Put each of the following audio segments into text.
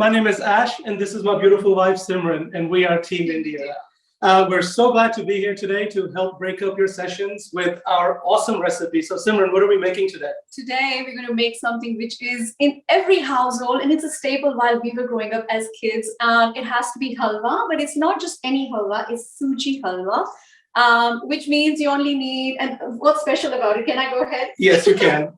My name is Ash, and this is my beautiful wife, Simran, and we are Team India. We're so glad to be here today to help break up your sessions with our awesome recipe. So Simran, what are we making today? Today, we're going to make something which is in every household, and it's a staple while we were growing up as kids. It has to be halwa, but it's not just any halwa, it's Suji Halwa. Which means you only need, and what's special about it? Can I go ahead? Yes, you can.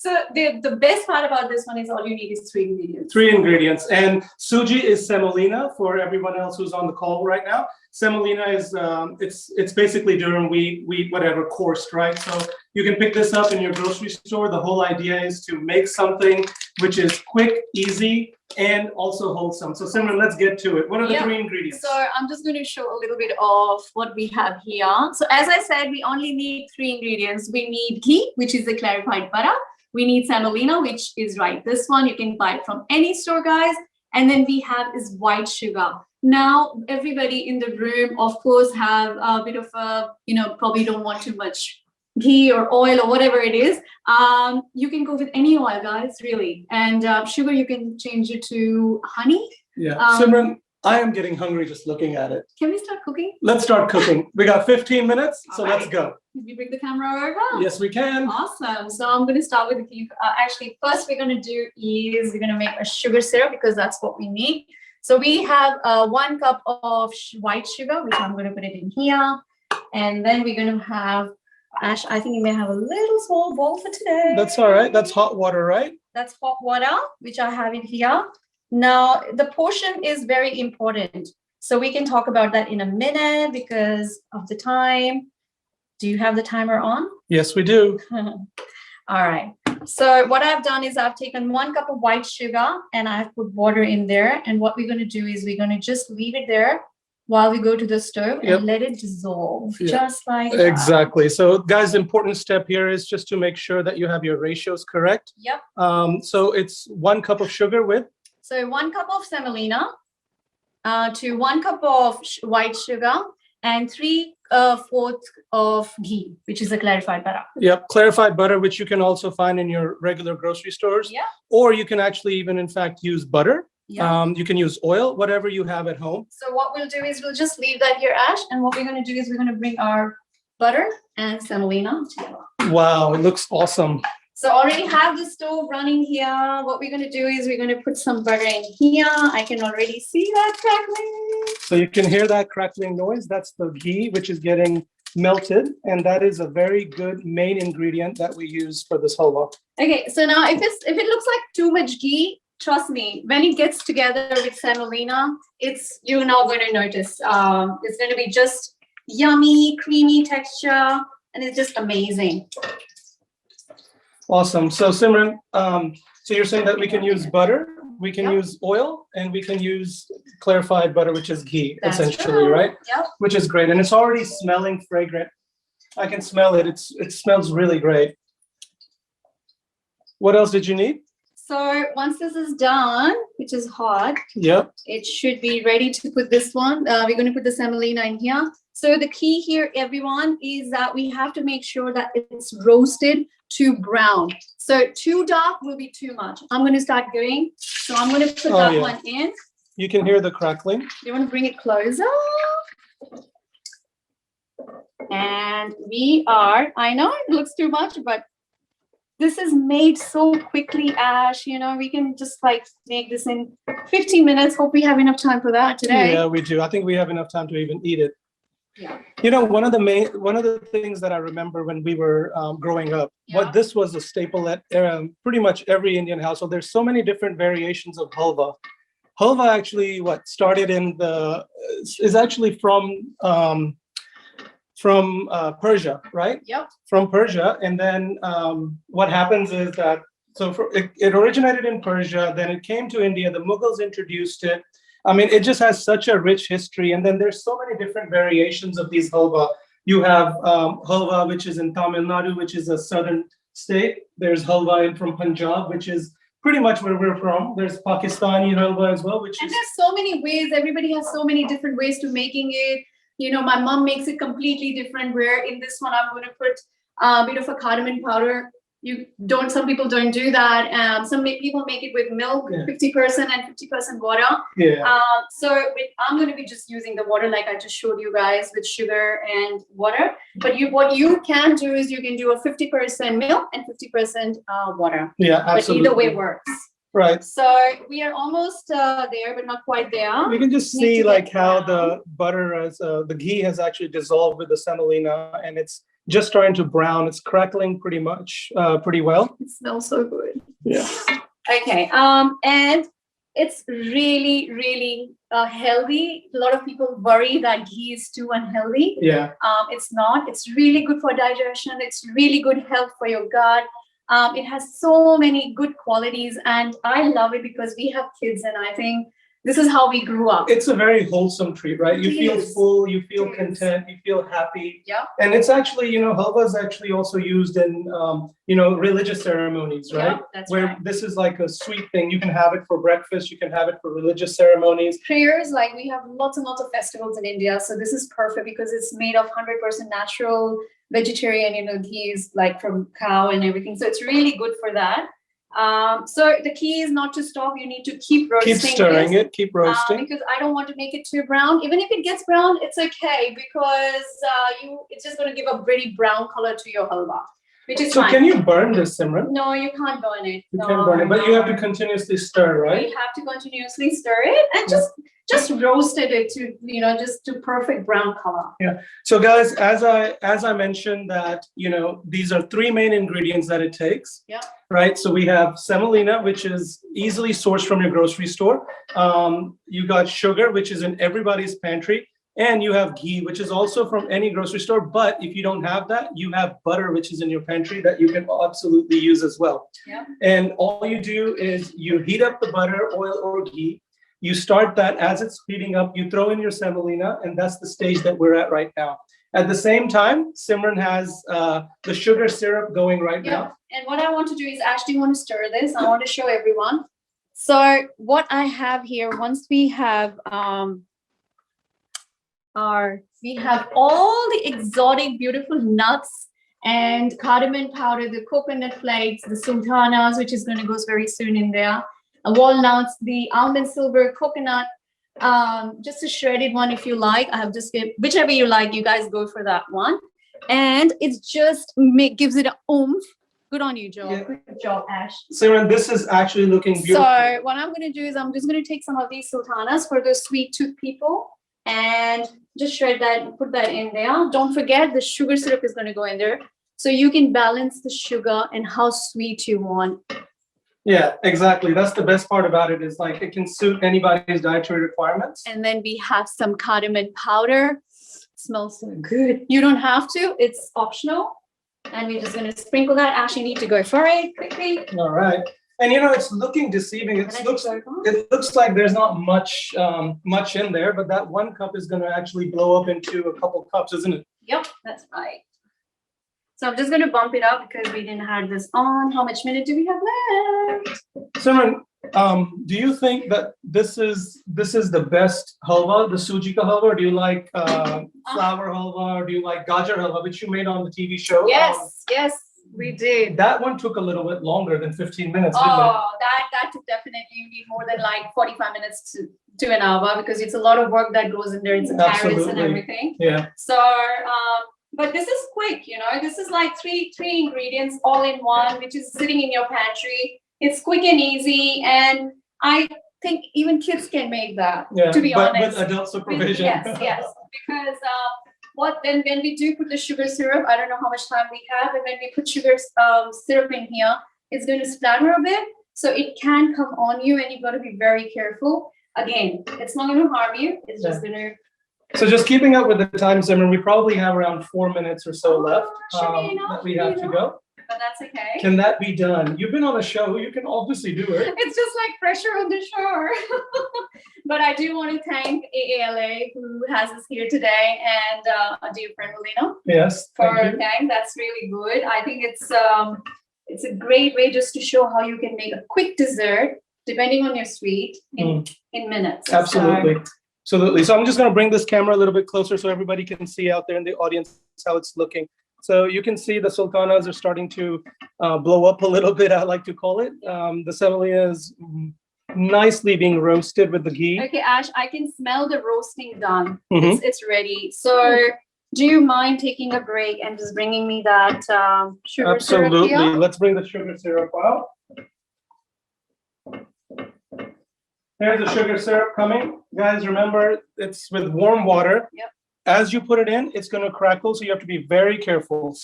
So the best part about this one is all you need is 3 ingredients. 3 ingredients. And Suji is semolina for everyone else who's on the call right now. Semolina is, it's basically durum wheat, whatever, coarse, right? So you can pick this up in your grocery store. The whole idea is to make something which is quick, easy, and also wholesome. So Simran, let's get to it. What are the 3 ingredients? So I'm just going to show a little bit of what we have here. So as I said, we only need 3 ingredients. We need ghee, which is the clarified butter. We need semolina, which is right. This one, you can buy it from any store, guys. And then we have is white sugar. Now, everybody in the room, of course, have a bit of a, probably don't want too much ghee or oil or whatever it is. You can go with any oil, guys, really. And sugar, you can change it to honey. Yeah, Simran, I am getting hungry just looking at it. Can we start cooking? Let's start cooking. We got 15 minutes, so All right. Let's go. Can we bring the camera over? Yes, we can. Awesome. So I'm going to start with the ghee. Actually, first we're going to do is we're going to make a sugar syrup because that's what we need. So we have 1 cup of white sugar, which I'm going to put it in here. And then we're going to have, Ash, I think you may have a little small bowl for today. That's all right. That's hot water, right? That's hot water, which I have in here. Now, the portion is very important. So we can talk about that in a minute because of the time. Do you have the timer on? Yes, we do. All right. So what I've done is I've taken 1 cup of white sugar and I've put water in there. And what we're going to do is we're going to just leave it there while we go to the stove and let it dissolve, just like that. Exactly. So guys, the important step here is just to make sure that you have your ratios correct. Yep. So it's 1 cup of sugar with? So 1 cup of semolina to 1 cup of white sugar and 3/4 of ghee, which is a clarified butter. Yep, clarified butter, which you can also find in your regular grocery stores. Yeah. Or you can actually even, in fact, use butter. Yeah. You can use oil, whatever you have at home. So what we'll do is we'll just leave that here, Ash. And what we're going to do is we're going to bring our butter and semolina together. Wow, it looks awesome. So already have the stove running here. What we're going to do is we're going to put some butter in here. I can already see that crackling. So you can hear that crackling noise. That's the ghee, which is getting melted. And that is a very good main ingredient that we use for this halwa. Okay, so now if it looks like too much ghee, trust me, when it gets together with semolina, you're not going to notice. It's going to be just yummy, creamy texture, and it's just amazing. Awesome. So Simran, so you're saying that we can use butter, we can use oil, and we can use clarified butter, which is ghee, essentially, right? Yep. Which is great. And it's already smelling fragrant. I can smell it. It smells really great. What else did you need? So once this is done, which is hot, it should be ready to put this one. We're going to put the semolina in here. So the key here, everyone, is that we have to make sure that it's roasted to brown. So too dark will be too much. I'm going to start going. So I'm going to put that one in. You can hear the crackling. You want to bring it closer? And I know it looks too much, but this is made so quickly, Ash. We can just make this in 15 minutes. Hope we have enough time for that today. Yeah, we do. I think we have enough time to even eat it. Yeah. One of the things that I remember when we were growing up, this was a staple at pretty much every Indian household. There's so many different variations of halwa. Halwa actually started is actually from Persia, right? Yep. From Persia, and then what happens is that it originated in Persia, then it came to India. The Mughals introduced it. I mean, it just has such a rich history, and then there's so many different variations of these halwa. You have halwa, which is in Tamil Nadu, which is a southern state. There's halwa from Punjab, which is pretty much where we're from. There's Pakistani halwa as well, and there's so many ways. Everybody has so many different ways to making it. My mom makes it completely different, where in this one I'm going to put a bit of a cardamom powder some people don't do that. Some people make it with milk, 50% and 50% water. Yeah. I'm going to be just using the water like I just showed you guys with sugar and water. But what you can do is you can do a 50% milk and 50% water. Yeah, absolutely. But either way works. Right. So we are almost there, but not quite there. You can just see like how the butter the ghee has actually dissolved with the semolina, and it's just starting to brown. It's crackling pretty well. It smells so good. Yeah. Okay. And it's really, really healthy. A lot of people worry that ghee is too unhealthy. Yeah. It's not. It's really good for digestion. It's really good health for your gut. It has so many good qualities, and I love it because we have kids, and I think this is how we grew up. It's a very wholesome treat, right? You feel full, you feel content, you feel happy. Yeah. And it's actually, halwa is actually also used in, religious ceremonies, right? Yeah, that's Where right. this is like a sweet thing. You can have it for breakfast. You can have it for religious ceremonies. Prayers, like we have lots and lots of festivals in India. So this is perfect because it's made of 100% natural vegetarian, ghee is like from cow and everything. So it's really good for that. So the key is not to stop. You need to keep roasting. Keep stirring it. Keep roasting. Because I don't want to make it too brown. Even if it gets brown, it's okay because it's just going to give a pretty brown color to your halwa, which is fine. So can you burn this, Simran? No, you can't burn it. You can't burn it, but you have to continuously stir, right? You have to continuously stir it and just roasted it to just to perfect brown color. Yeah. So guys, as I mentioned that these are three main ingredients that it takes. Yeah. Right. So we have semolina, which is easily sourced from your grocery store. You got sugar, which is in everybody's pantry, and you have ghee, which is also from any grocery store. But if you don't have that, you have butter, which is in your pantry that you can absolutely use as well. Yeah. And all you do is you heat up the butter, oil, or ghee. You start that as it's heating up, you throw in your semolina, and that's the stage that we're at right now. At the same time, Simran has the sugar syrup going right now. And what I want to do is, Ash, do you want to stir this? I want to show everyone. So what I have here, once we have all the exotic, beautiful nuts and cardamom powder, the coconut flakes, the sultanas, which is going to go very soon in there. Walnuts, the almond silver, coconut, just a shredded one if you like. I have just whichever you like, you guys go for that one. And it just gives it an oomph. Good on you, Joe. Yeah. Good job, Ash. Simran, this is actually looking beautiful. So what I'm going to do is I'm just going to take some of these sultanas for those sweet tooth people and just shred that and put that in there. Don't forget the sugar syrup is going to go in there. So you can balance the sugar and how sweet you want. Yeah, exactly. That's the best part about it is like it can suit anybody's dietary requirements. And then we have some cardamom powder. Smells so good. You don't have to. It's optional. And we're just going to sprinkle that. Ash, you need to go for it quickly. All right. And it's looking deceiving. It looks like there's not much in there, but that 1 cup is going to actually blow up into a couple cups, isn't it? Yep, that's right. So I'm just going to bump it up because we didn't have this on. How much minute do we have left? Simran, do you think that this is the best halwa, the suji ka halwa, or do you like flour halwa, or do you like gajar halwa, which you made on the TV show? Yes, we did. That one took a little bit longer than 15 minutes, didn't it? That took definitely, you need more than like 45 minutes to an hour because it's a lot of work that goes in there. It's carrots and everything. Yeah. So, but this is quick, this is like three ingredients all in one, which is sitting in your pantry. It's quick and easy. And I think even kids can make that, to be honest. With adult supervision. Yes. Because when we do put the sugar syrup, I don't know how much time we have, but when we put sugar syrup in here, it's going to splatter a bit. So it can come on you and you've got to be very careful. Again, it's not going to harm you. It's just going to... So just keeping up with the time, Simran, we probably have around 4 minutes or so left that we have to go. But that's okay. Can that be done? You've been on a show. You can obviously do it. It's just like pressure on the shore. But I do want to thank AALA who has us here today and our dear friend Melina. Yes. That's really good. I think it's a great way just to show how you can make a quick dessert depending on your sweet in minutes. Absolutely. So I'm just going to bring this camera a little bit closer so everybody can see out there in the audience how it's looking. So you can see the sultanas are starting to blow up a little bit, I like to call it. The semolina is nicely being roasted with the ghee. Okay, Ash, I can smell the roasting done. Mhm. It's ready. So do you mind taking a break and just bringing me that sugar syrup Absolutely. here? Let's bring the sugar syrup out. Here's the sugar syrup coming. Guys, remember, it's with warm water. Yep. As you put it in, it's going to crackle, so you have to be very careful.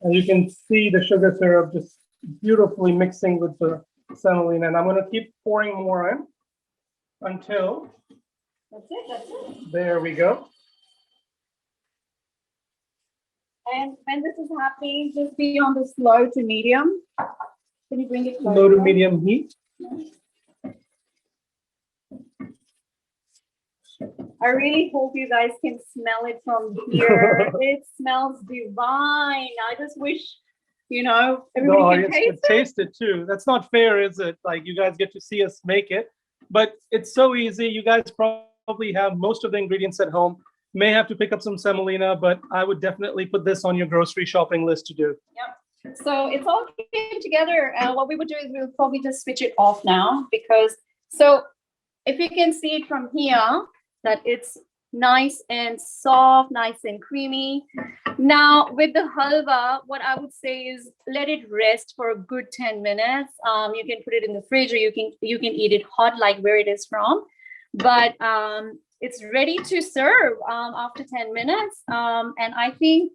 And you can see the sugar syrup just beautifully mixing with the semolina. And I'm going to keep pouring more in until... That's it. There we go. And when this is happening, just be on the slow to medium. Can you bring it closer? Low to medium heat. I really hope you guys can smell it from here. It smells divine. I just wish, The everybody can audience could taste it too. That's not fair, is it? Like, you guys get to see us make it, but it's so easy. You guys probably have most of the ingredients at home. May have to pick up some semolina, but I would definitely put this on your grocery shopping list to do. Yep. So it's all came together. What we would do is we'll probably just switch it off now so if you can see it from here, that it's nice and soft, nice and creamy. Now with the halwa, what I would say is let it rest for a good 10 minutes. You can put it in the fridge, or you can eat it hot like where it is from. But it's ready to serve after 10 minutes. And I think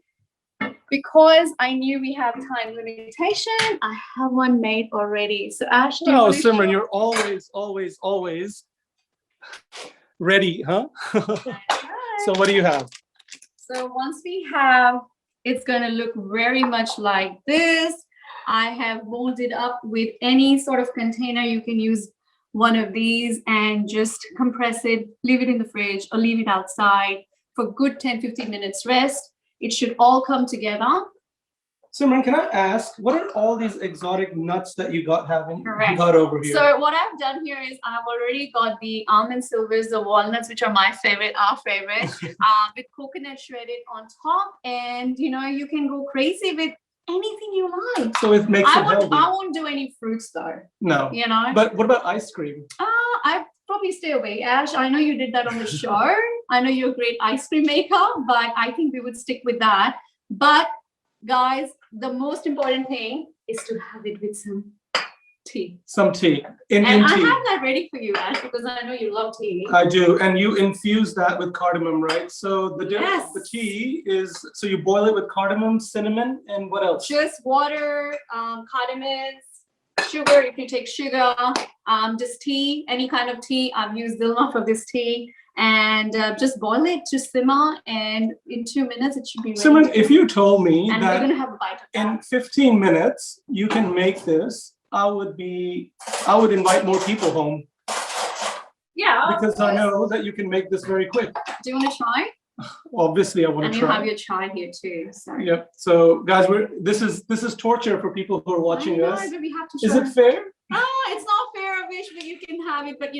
because I knew we have time limitation, I have one made already. So Ash, do you want to Simran, show? you're always ready, huh? So what do you have? So once we have, it's going to look very much like this. I have molded up with any sort of container. You can use one of these and just compress it, leave it in the fridge or leave it outside for good 10-15 minutes rest. It should all come together. Simran, can I ask, what are all these exotic nuts that you got Correct. over here? So what I've done here is I've already got the almond silvers, the walnuts, which are my favorite, our favorite, with coconut shredded on top. And you can go crazy with anything you like. So it makes it healthy. I won't do any fruits though. No. But what about ice cream? I probably stay away, Ash. I know you did that on the show. I know you're a great ice cream maker, but I think we would stick with that. But guys, the most important thing is to have it with some tea. Some tea. Indian and tea. I have that ready for you, Ash, because I know you love tea. I do. And you infuse that with cardamom, right? So Yes. the tea is, so you boil it with cardamom, cinnamon, and what else? Just water, cardamoms, sugar, if you take sugar, just tea, any kind of tea. I've used Dilma for this tea. And just boil it to simmer, and in 2 minutes it should be ready. Simran, if you told me and that we're gonna have a bite of that. in 15 minutes you can make this, I would invite more people home. Yeah. Because I know that you can make this very quick. Do you want to try? Obviously, I want And to you try. have your chai here too. So. Yep. So guys, this is torture for people who are watching I know, us. but we have to Is try. it fair? It's not fair. I wish that you can have it, but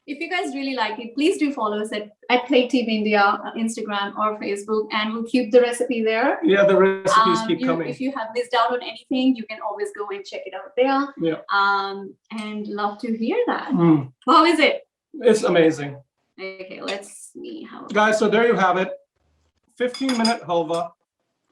if you guys really like it, please do follow us at Play TV India, Instagram or Facebook, and we'll keep the recipe there. Yeah, the recipes keep coming. If you have missed out on anything, you can always go and check it out there. Yeah. And love to hear that. Mm. How is it? It's amazing. Okay, let's see how. Guys, so there you have it. 15-minute halwa,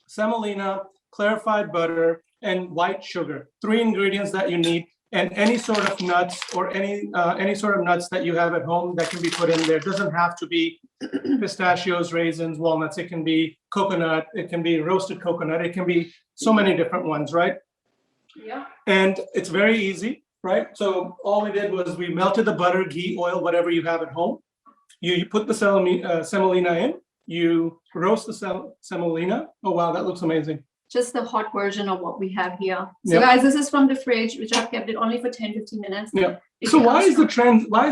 semolina, clarified butter, and white sugar. 3 ingredients that you need. And any sort of nuts or any sort of nuts that you have at home that can be put in there. It doesn't have to be pistachios, raisins, walnuts. It can be coconut. It can be roasted coconut. It can be so many different ones, right? Yeah. And it's very easy, right? So all we did was we melted the butter, ghee, oil, whatever you have at home. You put the semolina in. You roast the semolina. Oh, wow, that looks amazing. Just the hot version of what we have here. So Yep. guys, this is from the fridge, which I've kept it only for 10-15 minutes. Yeah. If So you why ask-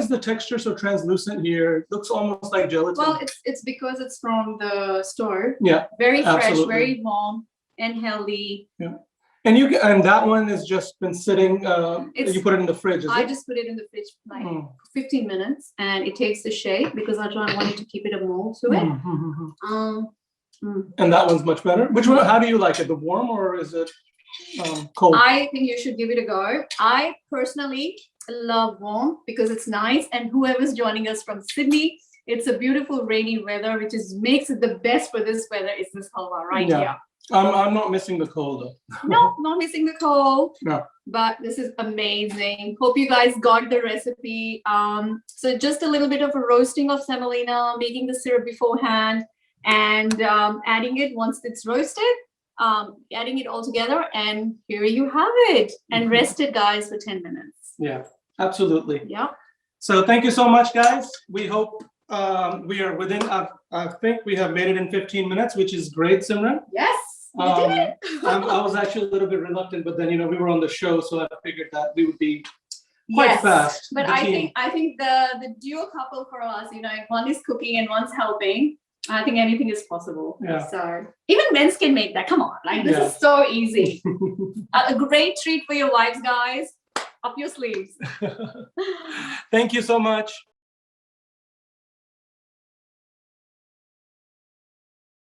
is the texture so translucent here? It looks almost like gelatin. Well, it's because it's from the store. Yeah. Very fresh, Absolutely. very warm and healthy. Yeah. And that one has just been sitting. You put it in the fridge. I just put it in the fridge like 15 minutes, and it takes the shape because I wanted to keep it a mold to it. And that one's much better. Which one? How do you like it? The warm or is it cold? I think you should give it a go. I personally love warm because it's nice, and whoever's joining us from Sydney, it's a beautiful rainy weather, which makes it the best for this weather. Is this halwa right here? I'm not missing the cold though. No, not missing the cold. No. But this is amazing. Hope you guys got the recipe. So just a little bit of a roasting of semolina, making the syrup beforehand, and adding it once it's roasted. Adding it all together, and here you have it. And rest it, guys, for 10 minutes. Yeah, absolutely. Yeah. So thank you so much, guys. We hope we are within. I think we have made it in 15 minutes, which is great, Simran. Yes, you did it. I was actually a little bit reluctant, but then we were on the show, so I figured that we would be quite fast. But I think the duo couple for us, if one is cooking and one's helping, I think anything is possible. Yeah. So even men can make that. Come on, this is so easy. A great treat for your wives, guys. Up your sleeves. Thank you so much.